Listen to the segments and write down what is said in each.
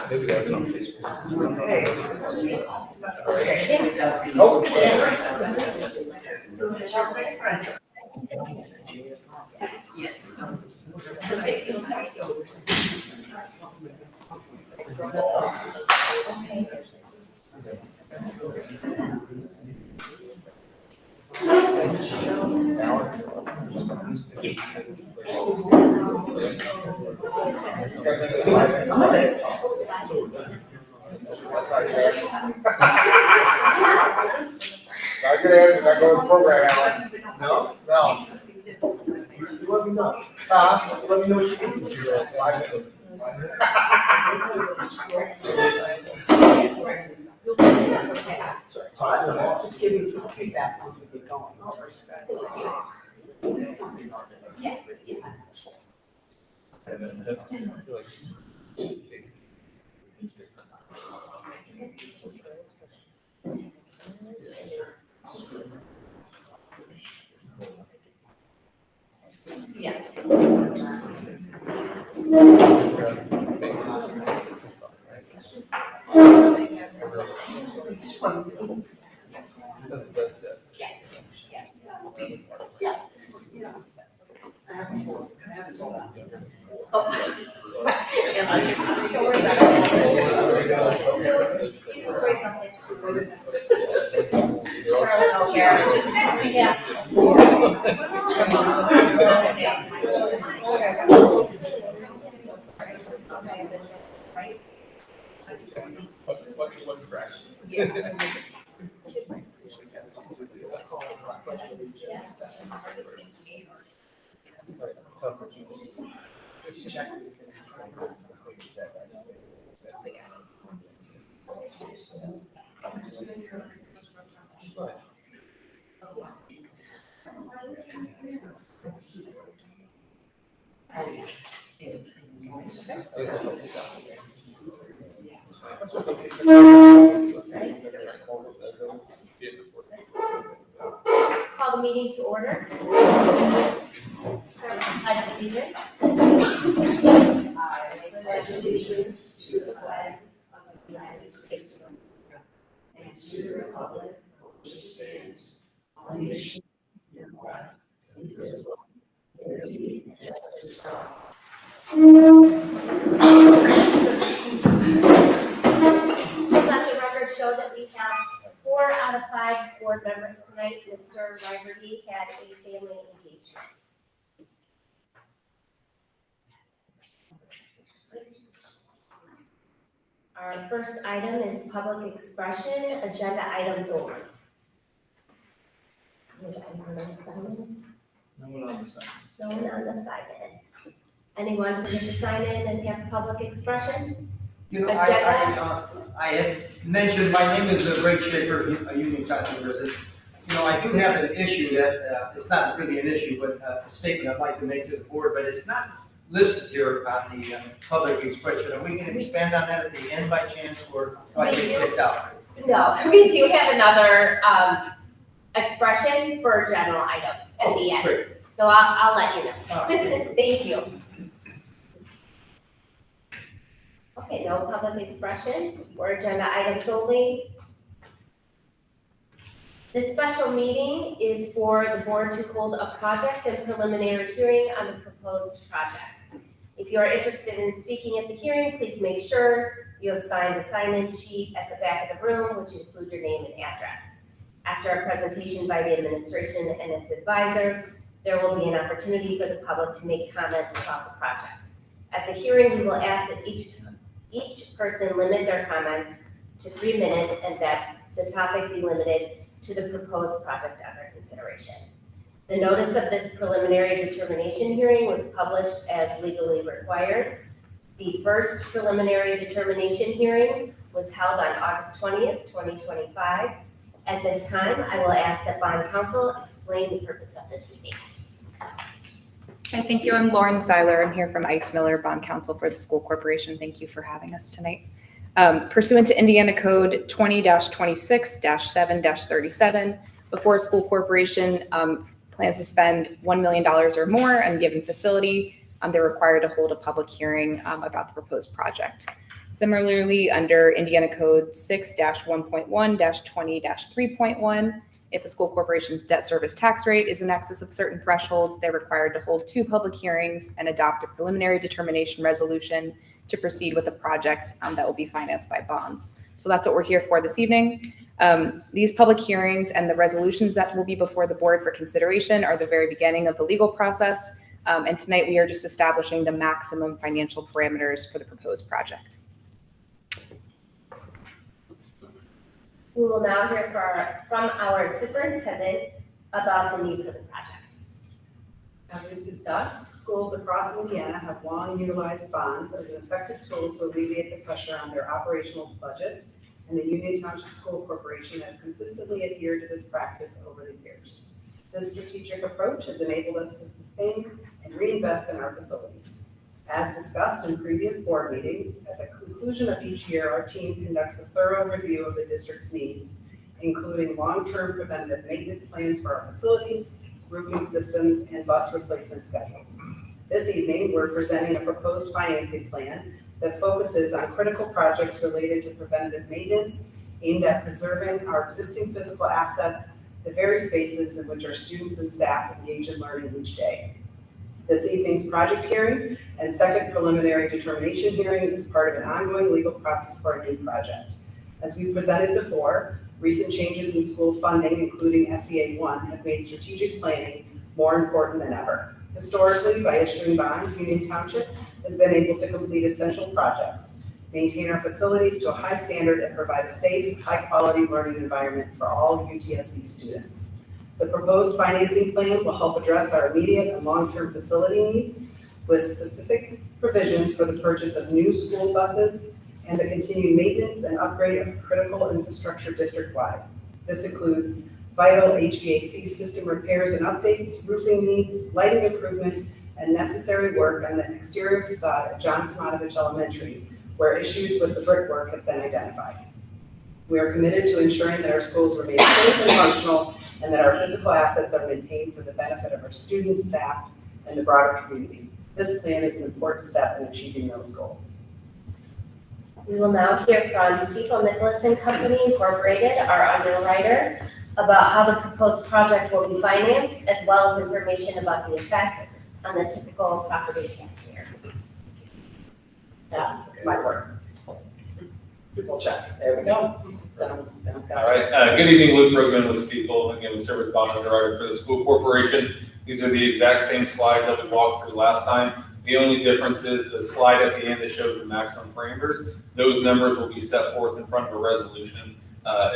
Maybe that's on Facebook. Not good answer, not going to program, Alan. No? No. Let me know. Let me know what you think. 5 minutes. Just give me feedback once we get going. Yeah. And then that's, I feel like. Yeah. What direction? Call the meeting to order. Start with the pledge of allegiance. I pledge allegiance to the flag of the United States of America and to the republic which stands one nation under God, indivisible, with liberty and justice for all. Let the record show that we have 4 out of 5 board members tonight. Mr. Riverty had a family engagement. Our first item is public expression, agenda items only. No one on the side. No one on the side. Anyone forget to sign in and have public expression? You know, I had mentioned, my name is Ray Schaefer, Union County resident. You know, I do have an issue that, it's not really an issue, but a statement I'd like to make to the board, but it's not listed here on the public expression. Are we going to expand on that at the end by chance, or do I get kicked out? No, we do have another expression for general items at the end. Great. So I'll let you know. Okay. Thank you. Okay, no public expression or agenda items only. This special meeting is for the board to hold a project and preliminary hearing on the proposed project. If you are interested in speaking at the hearing, please make sure you have signed the sign-in sheet at the back of the room, which include your name and address. After a presentation by the administration and its advisors, there will be an opportunity for the public to make comments about the project. At the hearing, we will ask that each person limit their comments to 3 minutes and that the topic be limited to the proposed project under consideration. The notice of this preliminary determination hearing was published as legally required. The first preliminary determination hearing was held on August 20th, 2025. At this time, I will ask that bond counsel explain the purpose of this meeting. Hi, thank you. I'm Lauren Seiler. I'm here from Ice Miller, bond counsel for the school corporation. Thank you for having us tonight. Pursuant to Indiana Code 20-26-7-37, before a school corporation plans to spend $1 million or more on a given facility, they're required to hold a public hearing about the proposed project. Similarly, under Indiana Code 6-1.1-20-3.1, if a school corporation's debt service tax rate is in excess of certain thresholds, they're required to hold 2 public hearings and adopt a preliminary determination resolution to proceed with a project that will be financed by bonds. So that's what we're here for this evening. These public hearings and the resolutions that will be before the board for consideration are the very beginning of the legal process. And tonight we are just establishing the maximum financial parameters for the proposed project. We will now hear from our superintendent about the need for the project. As we've discussed, schools across Indiana have long utilized bonds as an effective tool to alleviate the pressure on their operational budget, and the Union Township School Corporation has consistently adhered to this practice over the years. This strategic approach has enabled us to sustain and reinvest in our facilities. As discussed in previous board meetings, at the conclusion of each year, our team conducts a thorough review of the district's needs, including long-term preventative maintenance plans for our facilities, roofing systems, and bus replacement schedules. This evening, we're presenting a proposed financing plan that focuses on critical projects related to preventative maintenance aimed at preserving our existing physical assets, the very spaces in which our students and staff engage in learning each day. This evening's project hearing and second preliminary determination hearing is part of an ongoing legal process for a new project. As we presented before, recent changes in school funding, including SEA 1, have made strategic planning more important than ever. Historically, by issuing bonds, Union Township has been able to complete essential projects, maintain our facilities to a high standard, and provide a safe, high-quality learning environment for all UTSC students. The proposed financing plan will help address our immediate and long-term facility needs with specific provisions for the purchase of new school buses and the continued maintenance and upgrade of critical infrastructure district-wide. This includes vital HVAC system repairs and updates, roofing needs, lighting improvements, and necessary work on the exterior facade at John Simonovich Elementary, where issues with the brickwork have been identified. We are committed to ensuring that our schools remain safe and functional and that our physical assets are maintained for the benefit of our students, staff, and the broader community. This plan is an important step in achieving those goals. We will now hear from Stiefel Nicholas and Company Incorporated, our underwriter, about how the proposed project will be financed, as well as information about the effect on the typical property taxpayer. Yeah, it might work. We'll check. There we go. All right, good evening, Luke Brugman with Stiefel. Again, we serve as bond underwriter for the school corporation. These are the exact same slides that we walked through last time. The only difference is the slide at the end that shows the maximum parameters. Those numbers will be set forth in front of a resolution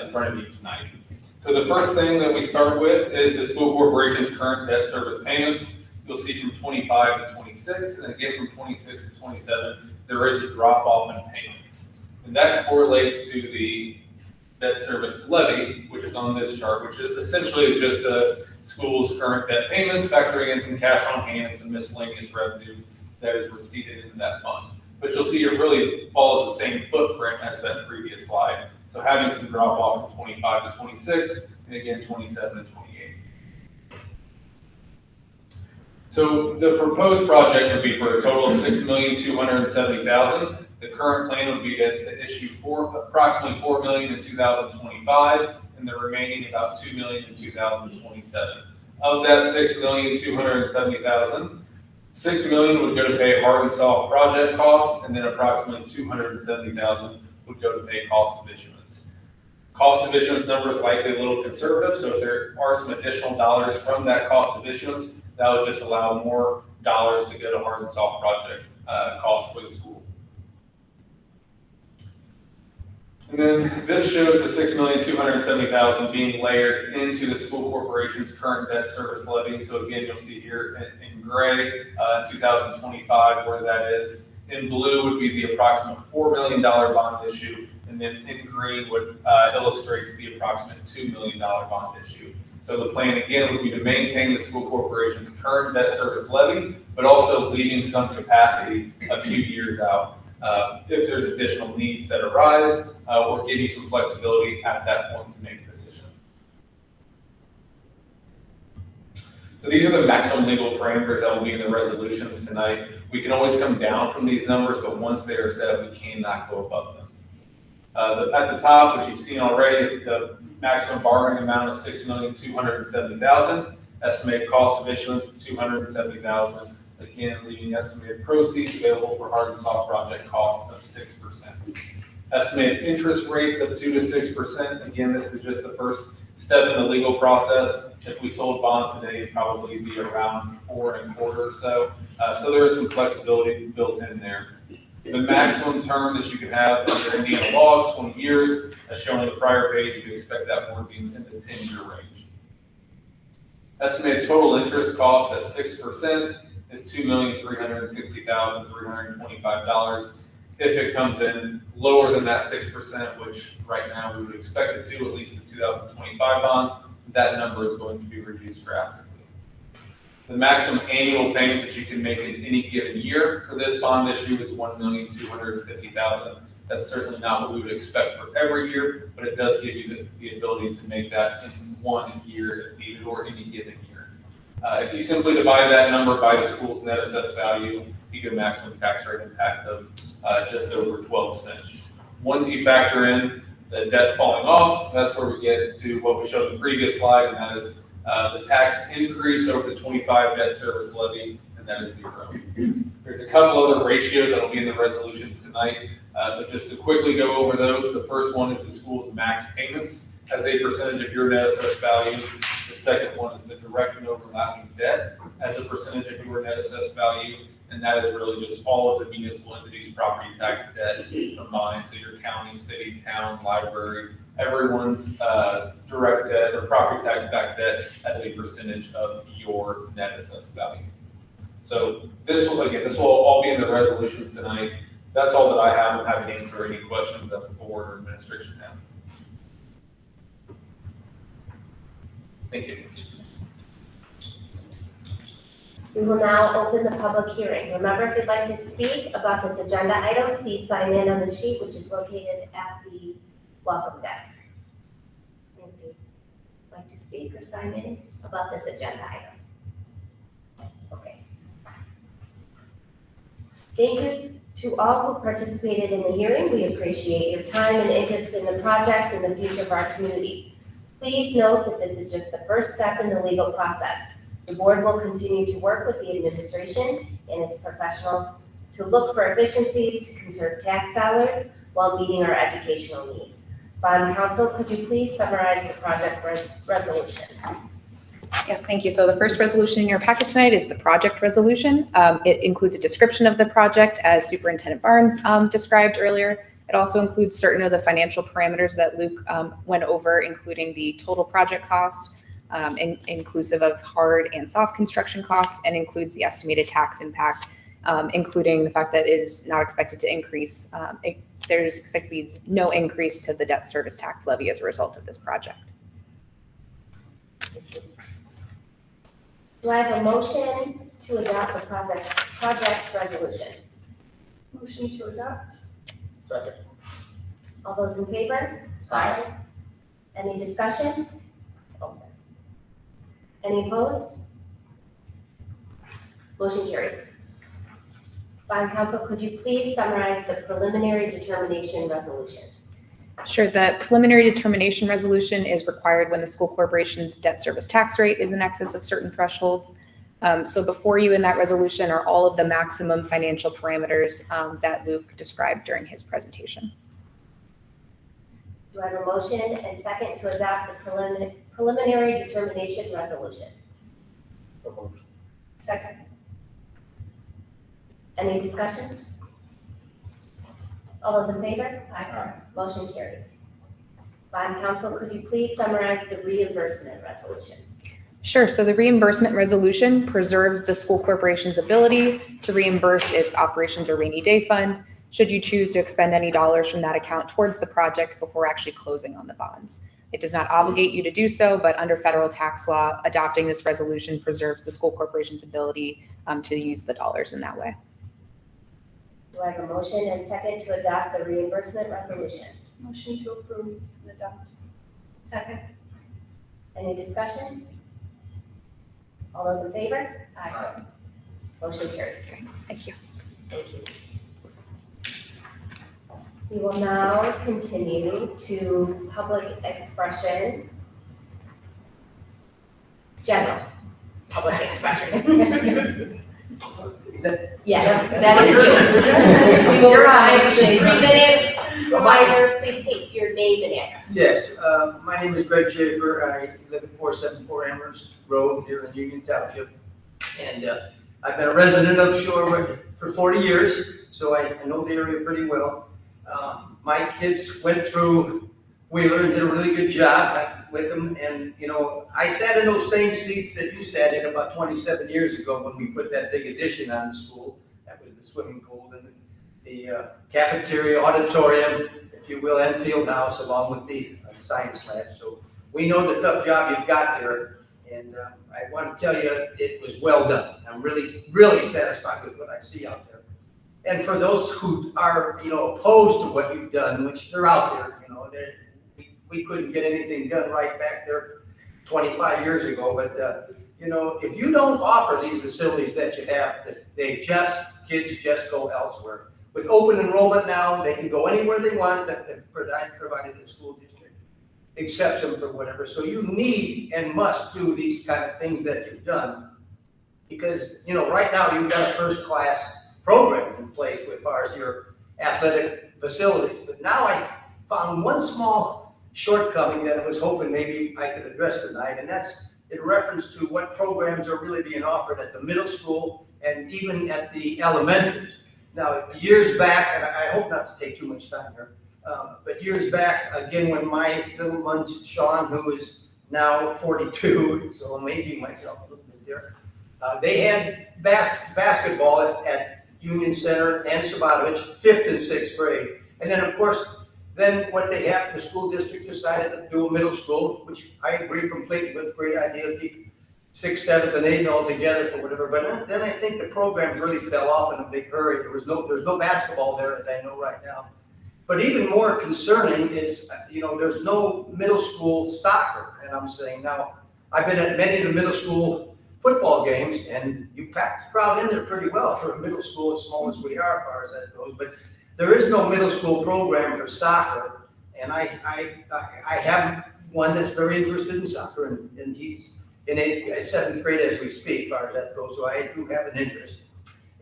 in front of you tonight. So the first thing that we start with is the school corporation's current debt service payments. You'll see from 25 to 26, and again from 26 to 27, there is a drop off in payments. And that correlates to the debt service levy, which is on this chart, which is essentially just the school's current debt payments, factoring in some cash on hand and some miscellaneous revenue that is receipted into that fund. But you'll see it really follows the same footprint as that previous slide. So having some drop off from 25 to 26, and again 27 and 28. So the proposed project would be for a total of $6,270,000. The current plan would be to issue approximately $4 million in 2025, and the remaining about $2 million in 2027. Of that $6,270,000, $6 million would go to pay hard and soft project costs, and then approximately $270,000 would go to pay cost of issuance. Cost of issuance number is likely a little conservative, so if there are some additional dollars from that cost of issuance, that would just allow more dollars to go to hard and soft project costs for the school. And then this shows the $6,270,000 being layered into the school corporation's current debt service levy. So again, you'll see here in gray, 2025, where that is. In blue would be the approximate $4 million bond issue, and then in green would illustrates the approximate $2 million bond issue. So the plan again would be to maintain the school corporation's current debt service levy, but also leaving some capacity a few years out. If there's additional needs that arise, or give you some flexibility at that point to make a decision. So these are the maximum legal parameters that will be in the resolutions tonight. We can always come down from these numbers, but once they are set, we cannot go above them. At the top, which you've seen already, is the maximum borrowing amount of $6,270,000. Estimated cost of issuance of $270,000. Again, leaving estimated proceeds available for hard and soft project costs of 6%. Estimated interest rates of 2 to 6%. Again, this is just the first step in the legal process. If we sold bonds today, it'd probably be around 4 1/4 or so. So there is some flexibility built in there. The maximum term that you can have under Indiana law is 20 years. As shown on the prior page, you can expect that one to be in the 10-year range. Estimated total interest cost at 6% is $2,360,325. If it comes in lower than that 6%, which right now we would expect it to, at least the 2025 bonds, that number is going to be reduced drastically. The maximum annual payments that you can make in any given year for this bond issue is $1,250,000. That's certainly not what we would expect for every year, but it does give you the ability to make that in 1 year if needed, or any given year. If you simply divide that number by the school's net assessed value, you get a maximum tax rate impact of just over 12 cents. Once you factor in the debt falling off, that's where we get to what we showed in the previous slide, and that is the tax increase over the 25 debt service levy, and that is 0. There's a couple other ratios that will be in the resolutions tonight. So just to quickly go over those, the first one is the school's max payments as a percentage of your net assessed value. The second one is the direct and overlapping debt as a percentage of your net assessed value. And that is really just all of the municipal entities' property tax debt combined. So your county, city, town, library, everyone's direct debt or property tax back debt as a percentage of your net assessed value. So this will all be in the resolutions tonight. That's all that I have. I'm happy to answer any questions that the board or administration have. Thank you. We will now open the public hearing. Remember, if you'd like to speak about this agenda item, please sign in on the sheet which is located at the welcome desk. If you'd like to speak or sign in about this agenda item. Okay. Thank you to all who participated in the hearing. We appreciate your time and interest in the projects and the future of our community. Please note that this is just the first step in the legal process. The board will continue to work with the administration and its professionals to look for efficiencies to conserve tax dollars while meeting our educational needs. Bond counsel, could you please summarize the project resolution? Yes, thank you. So the first resolution in your packet tonight is the project resolution. It includes a description of the project as Superintendent Barnes described earlier. It also includes certain of the financial parameters that Luke went over, including the total project cost, inclusive of hard and soft construction costs, and includes the estimated tax impact, including the fact that it is not expected to increase. There's expected to be no increase to the debt service tax levy as a result of this project. Do I have a motion to adopt the project resolution? Motion to adopt. Second. All those in favor? Aye. Any discussion? Oh, sorry. Any opposed? Motion carries. Bond counsel, could you please summarize the preliminary determination resolution? Sure. The preliminary determination resolution is required when the school corporation's debt service tax rate is in excess of certain thresholds. So before you in that resolution are all of the maximum financial parameters that Luke described during his presentation. Do I have a motion and second to adopt the preliminary determination resolution? Second. Any discussion? All those in favor? Aye. Motion carries. Bond counsel, could you please summarize the reimbursement resolution? Sure. So the reimbursement resolution preserves the school corporation's ability to reimburse its operations or rainy day fund should you choose to expend any dollars from that account towards the project before actually closing on the bonds. It does not obligate you to do so, but under federal tax law, adopting this resolution preserves the school corporation's ability to use the dollars in that way. Do I have a motion and second to adopt the reimbursement resolution? Motion to approve and adopt. Second. Any discussion? All those in favor? Aye. Motion carries. Thank you. Thank you. We will now continue to public expression. General public expression. Is that? Yes, that is you. We will remind you, 3-minute reminder, please take your name and address. Yes, my name is Greg Schaefer. I live at 474 Amherst Road here in Union Township. And I've been a resident of Shorewood for 40 years, so I know the area pretty well. My kids went through Wheeler and did a really good job with them. And, you know, I sat in those same seats that you sat in about 27 years ago when we put that big addition on the school. That was the swimming pool and the cafeteria, auditorium, if you will, and field house, along with the science lab. So we know the tough job you've got there. And I want to tell you, it was well done. I'm really, really satisfied with what I see out there. And for those who are, you know, opposed to what you've done, which they're out there, you know, we couldn't get anything done right back there 25 years ago. But, you know, if you don't offer these facilities that you have, kids just go elsewhere. With open enrollment now, they can go anywhere they want that provided the school district accepts them for whatever. So you need and must do these kind of things that you've done. Because, you know, right now you've got a first-class program in place as far as your athletic facilities. But now I found one small shortcoming that I was hoping maybe I could address tonight, and that's in reference to what programs are really being offered at the middle school and even at the elementaries. Now, years back, and I hope not to take too much time here, but years back, again, when my little one, Sean, who is now 42, so I'm aging myself a little bit there, they had basketball at Union Center and Sabatovich, 5th and 6th grade. And then, of course, then what they have, the school district decided to do a middle school, which I agree completely with, great idea, keep 6th, 7th, and 8th all together for whatever. But then I think the programs really fell off in a big hurry. There's no basketball there, as I know right now. But even more concerning is, you know, there's no middle school soccer. And I'm saying, now, I've been at many of the middle school football games, and you packed the crowd in there pretty well for a middle school as small as we are, as far as that goes. But there is no middle school program for soccer, and I have one that's very interested in soccer, and he's in 7th grade as we speak, as far as that goes. So I do have an interest,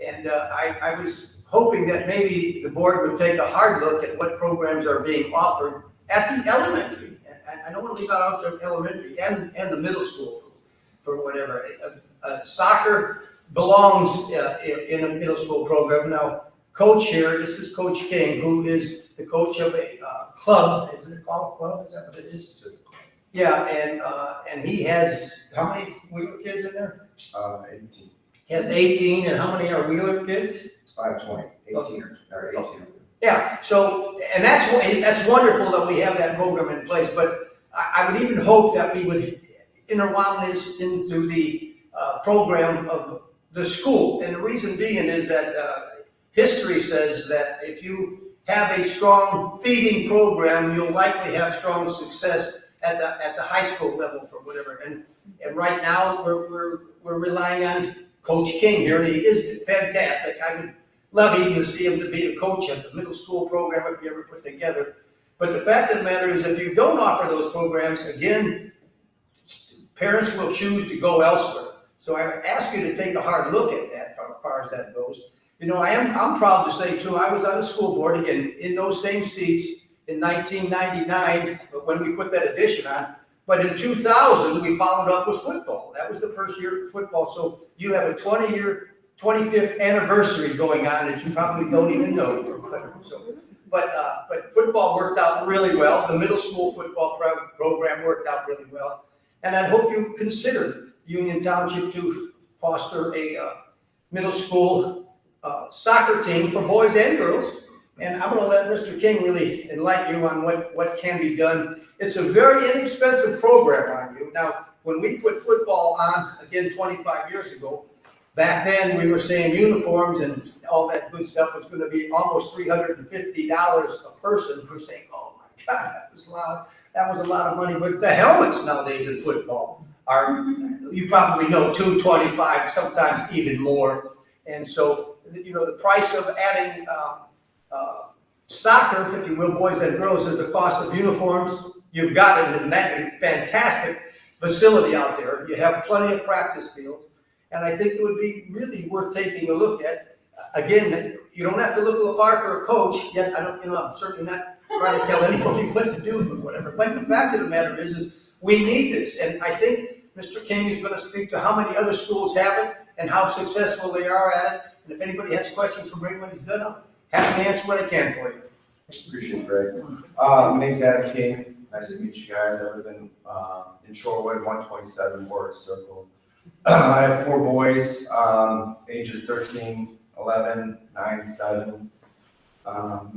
and I was hoping that maybe the board would take a hard look at what programs are being offered at the elementary. And I don't want to leave out the elementary and the middle school for whatever. Soccer belongs in a middle school program. Now, coach here, this is Coach King, who is the coach of a club. Isn't it called a club? Is that what it is? Yeah, and he has, how many Wheeler kids in there? 18. He has 18, and how many are Wheeler kids? 20, 18 or 18. Yeah, so, and that's wonderful that we have that program in place, but I would even hope that we would interwound this into the program of the school. And the reason being is that history says that if you have a strong feeding program, you'll likely have strong success at the high school level for whatever. And right now we're relying on Coach King here, and he is fantastic. I would love even to see him to be a coach at the middle school program if you ever put together. But the fact of the matter is, if you don't offer those programs, again, parents will choose to go elsewhere. So I ask you to take a hard look at that as far as that goes. You know, I'm proud to say too, I was on the school board again in those same seats in 1999 when we put that addition on. But in 2000, we followed up with football. That was the first year for football. So you have a 25th anniversary going on that you probably don't even know. But football worked out really well. The middle school football program worked out really well. And I hope you consider Union Township to foster a middle school soccer team for boys and girls. And I'm going to let Mr. King really enlighten you on what can be done. It's a very inexpensive program on you. Now, when we put football on, again, 25 years ago, back then we were saying uniforms and all that good stuff was going to be almost $350 a person. We're saying, oh my God, that was a lot of money. But the helmets nowadays in football are, you probably know, $225, sometimes even more. And so, you know, the price of adding soccer, if you will, boys and girls, is the cost of uniforms. You've got a fantastic facility out there. You have plenty of practice fields. And I think it would be really worth taking a look at. Again, you don't have to look far for a coach, yet I'm certainly not trying to tell anybody what to do or whatever. But the fact of the matter is we need this. And I think Mr. King is going to speak to how many other schools have it and how successful they are at it. And if anybody has questions for Greg when he's done, I'm happy to answer what I can for you. Appreciate it, Greg. My name's Adam King. Nice to meet you guys. I live in Shorewood, 127 Warwick Circle. I have 4 boys, ages 13, 11, 9, 7.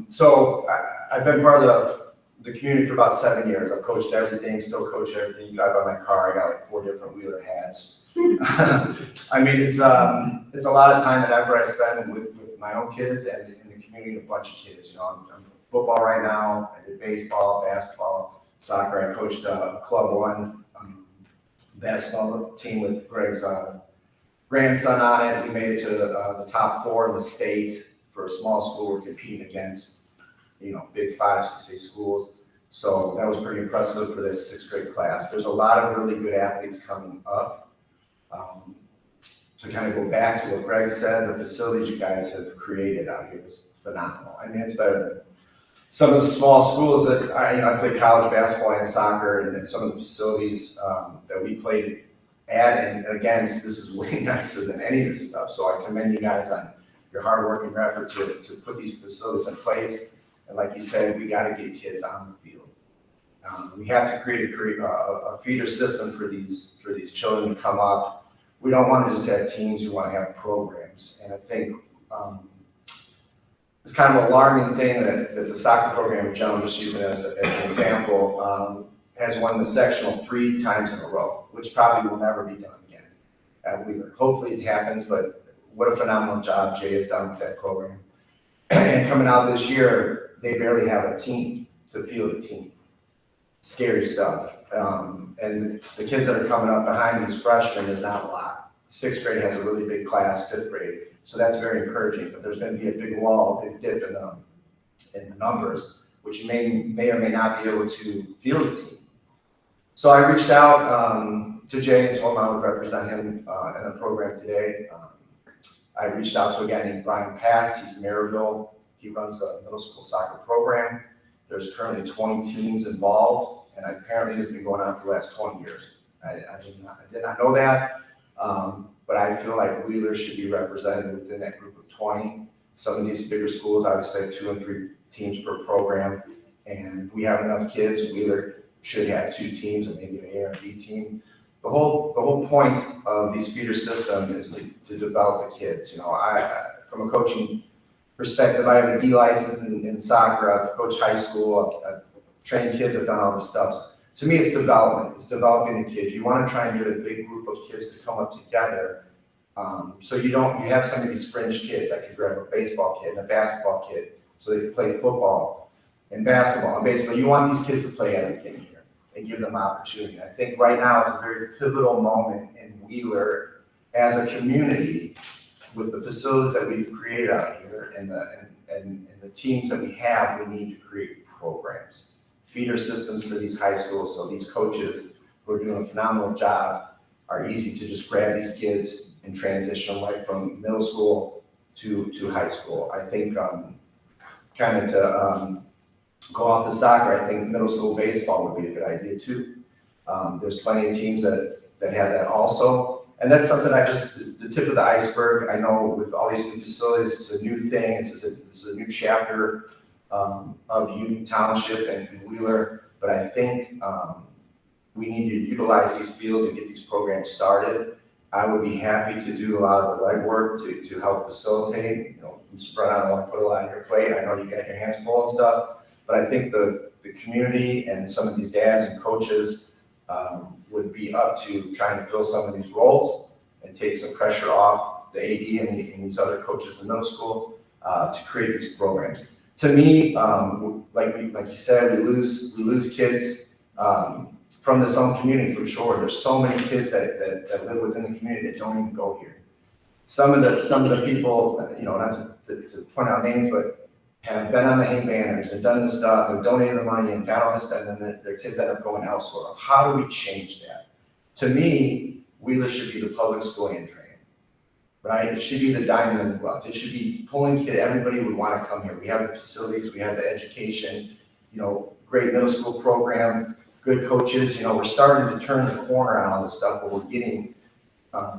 So I've been part of the community for about 7 years. I've coached everything, still coach everything. You drive by my car, I got like 4 different Wheeler hats. I mean, it's a lot of time and effort I spend with my own kids and in the community, a bunch of kids. You know, I'm football right now. I did baseball, basketball, soccer. I coached Club 1 basketball team with Greg's grandson on it. We made it to the top 4 in the state for a small school. We're competing against, you know, big 5, 6, 8 schools. So that was pretty impressive for this 6th grade class. There's a lot of really good athletes coming up. To kind of go back to what Greg said, the facilities you guys have created out here is phenomenal. I mean, it's better than some of the small schools that I played college basketball and soccer, and some of the facilities that we played at and against. This is way nicer than any of this stuff. So I commend you guys on your hard work and your effort to put these facilities in place. And like you said, we got to get kids on the field. We have to create a feeder system for these children to come up. We don't want to just have teams, we want to have programs. And I think it's kind of an alarming thing that the soccer program, John, I'm just using it as an example, has won the sectional 3 times in a row, which probably will never be done again at Wheeler. Hopefully it happens, but what a phenomenal job Jay has done with that program. And coming out this year, they barely have a team to field a team. Scary stuff. And the kids that are coming up behind these freshmen, there's not a lot. 6th grade has a really big class, 5th grade. So that's very encouraging, but there's going to be a big wall, a big dip in the numbers, which you may or may not be able to field a team. So I reached out to Jay and told him I would represent him in the program today. I reached out to a guy named Brian Past. He's Maryville. He runs the middle school soccer program. There's currently 20 teams involved, and apparently it's been going on for the last 20 years. I did not know that. But I feel like Wheeler should be represented within that group of 20. Some of these bigger schools, I would say 2 and 3 teams per program. And if we have enough kids, Wheeler should have 2 teams and maybe an A or B team. The whole point of these feeder system is to develop the kids. You know, from a coaching perspective, I have a B license in soccer. I've coached high school. I've trained kids. I've done all this stuff. To me, it's development. It's developing the kids. You want to try and get a big group of kids to come up together. So you have some of these fringe kids. I could grab a baseball kid and a basketball kid so they can play football and basketball and baseball. You want these kids to play everything here and give them opportunity. I think right now is a very pivotal moment in Wheeler as a community with the facilities that we've created out here and the teams that we have. We need to create programs, feeder systems for these high schools, so these coaches who are doing a phenomenal job are easy to just grab these kids and transition them right from middle school to high school. I think kind of to go off the soccer, I think middle school baseball would be a good idea too. There's plenty of teams that have that also. And that's something the tip of the iceberg. I know with all these new facilities, it's a new thing. It's a new chapter of Union Township and Wheeler, but I think we need to utilize these fields and get these programs started. I would be happy to do a lot of the legwork to help facilitate. You know, Mr. Brown, I don't want to put a lot on your plate. I know you got your hands full and stuff, but I think the community and some of these dads and coaches would be up to trying to fill some of these roles and take some pressure off the AD and these other coaches in middle school to create these programs. To me, like you said, we lose kids from this own community for sure. There's so many kids that live within the community that don't even go here. Some of the people, you know, not to point out names, but have been on the hang banners and done this stuff and donated the money and got all this stuff, and then their kids end up going elsewhere. How do we change that? To me, Wheeler should be the public school and training, right? It should be the diamond in the rough. It should be pulling kids. Everybody would want to come here. We have the facilities, we have the education, you know, great middle school program, good coaches. You know, we're starting to turn the corner on all this stuff, but we're getting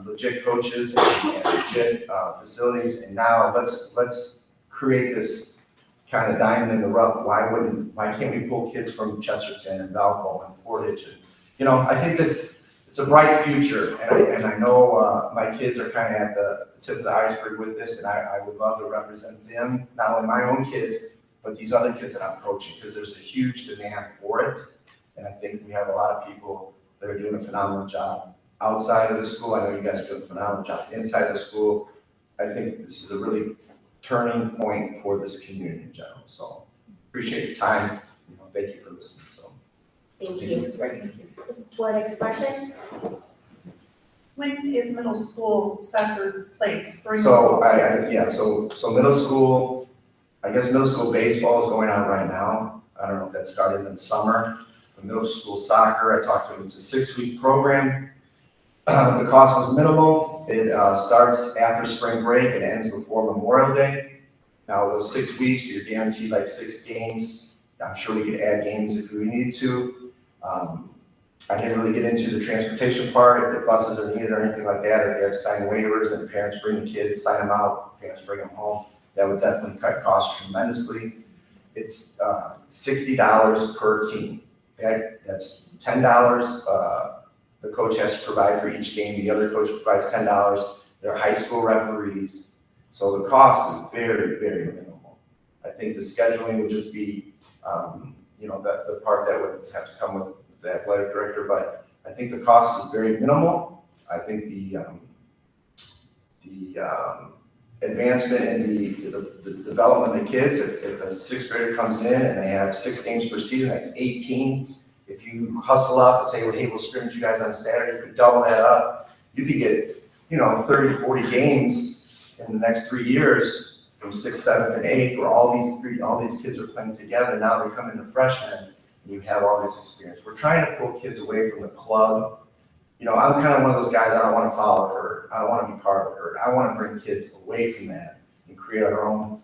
legit coaches and legit facilities. And now let's create this kind of diamond in the rough. Why can't we pull kids from Chesterton and Valpo and Portage? And, you know, I think it's a bright future, and I know my kids are kind of at the tip of the iceberg with this, and I would love to represent them, not only my own kids, but these other kids that I'm coaching, because there's a huge demand for it. And I think we have a lot of people that are doing a phenomenal job outside of the school. I know you guys are doing a phenomenal job inside the school. I think this is a really turning point for this community in general. So appreciate your time. You know, thank you for listening. So Thank you. Board expression? When is middle school soccer played? Spring? So so middle school, I guess middle school baseball is going on right now. I don't know if that started in summer. The middle school soccer, I talked to them, it's a 6-week program. The cost is minimal. It starts after spring break and ends before Memorial Day. Now those 6 weeks, you're guaranteed like 6 games. I'm sure we could add games if we needed to. I didn't really get into the transportation part, if the buses are needed or anything like that, or if you have to sign waivers and parents bring the kids, sign them out, parents bring them home. That would definitely cut costs tremendously. It's $60 per team. That's $10 the coach has to provide for each game. The other coach provides $10. They're high school referees. So the cost is very, very minimal. I think the scheduling would just be, you know, the part that would have to come with the athletic director, but I think the cost is very minimal. I think the advancement in the development of the kids, if a 6th grader comes in and they have 6 games per season, that's 18. If you hustle up and say, well, hey, we'll scrimmage you guys on Saturday, you could double that up. You could get, you know, 30, 40 games in the next 3 years from 6th, 7th, and 8th, where all these kids are playing together. Now they come into freshmen and you have all this experience. We're trying to pull kids away from the club. You know, I'm kind of one of those guys, I don't want to follow the herd. I don't want to be part of the herd. I want to bring kids away from that and create our own,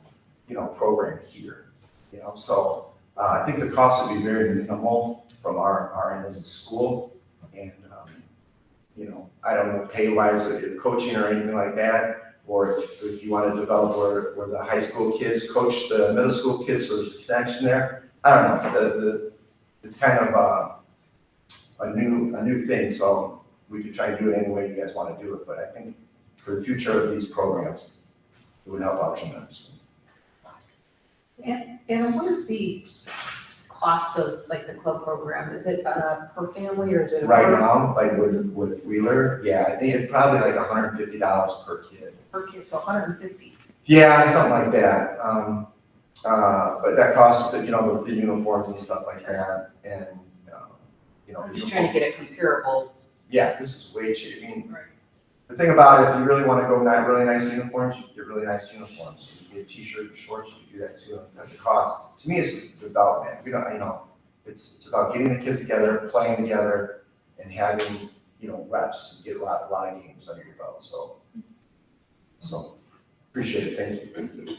you know, program here. You know, so I think the cost would be very minimal from our end as a school. And, you know, I don't know pay-wise, coaching or anything like that, or if you want to develop where the high school kids coach the middle school kids, so there's a connection there. I don't know. It's kind of a new thing, so we could try to do it any way you guys want to do it. But I think for the future of these programs, it would help out tremendously. And what is the cost of like the club program? Is it per family or is it? Right now, like with Wheeler, yeah, I think it's probably like $150 per kid. Per kid, so 150. Yeah, something like that. But that costs, you know, the uniforms and stuff like that, and you know. I'm just trying to get a comparable. Yeah, this is way cheap. I mean, Right. the thing about it, if you really want to go really nice uniforms, you can get really nice uniforms. You can get t-shirt and shorts, you can do that too at the cost. To me, it's just development. We don't, you know, it's about getting the kids together, playing together, and having, you know, reps. You get a lot of games under your belt. So appreciate it. Thank you.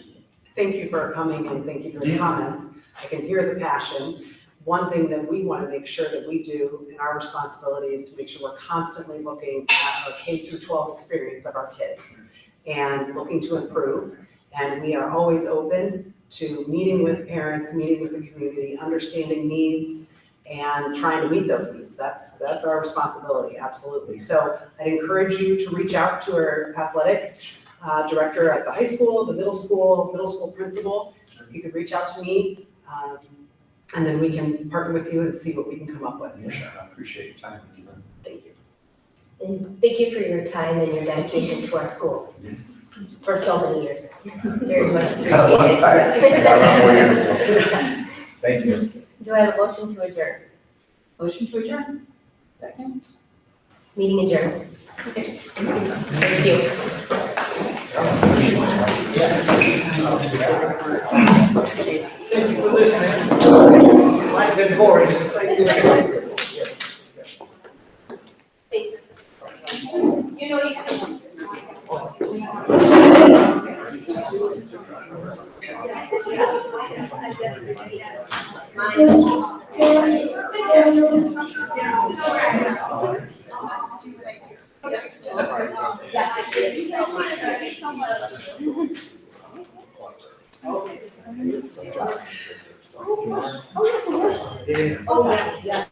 Thank you for coming and thank you for the comments. I can hear the passion. One thing that we want to make sure that we do in our responsibility is to make sure we're constantly looking at our K through 12 experience of our kids and looking to improve. And we are always open to meeting with parents, meeting with the community, understanding needs, and trying to meet those needs. That's our responsibility, absolutely. So I'd encourage you to reach out to our athletic director at the high school, the middle school principal. You could reach out to me, and then we can partner with you and see what we can come up with. Yeah, sure. I appreciate your time. Thank you. And thank you for your time and your dedication to our school for so many years. Very much It's got a long time. appreciated. I got a lot more years. Thank you. Do I have a motion to adjourn? Motion to adjourn? Second. Meeting adjourned. Thank you. Thank you for listening. Might have been boring. You know, you Yeah.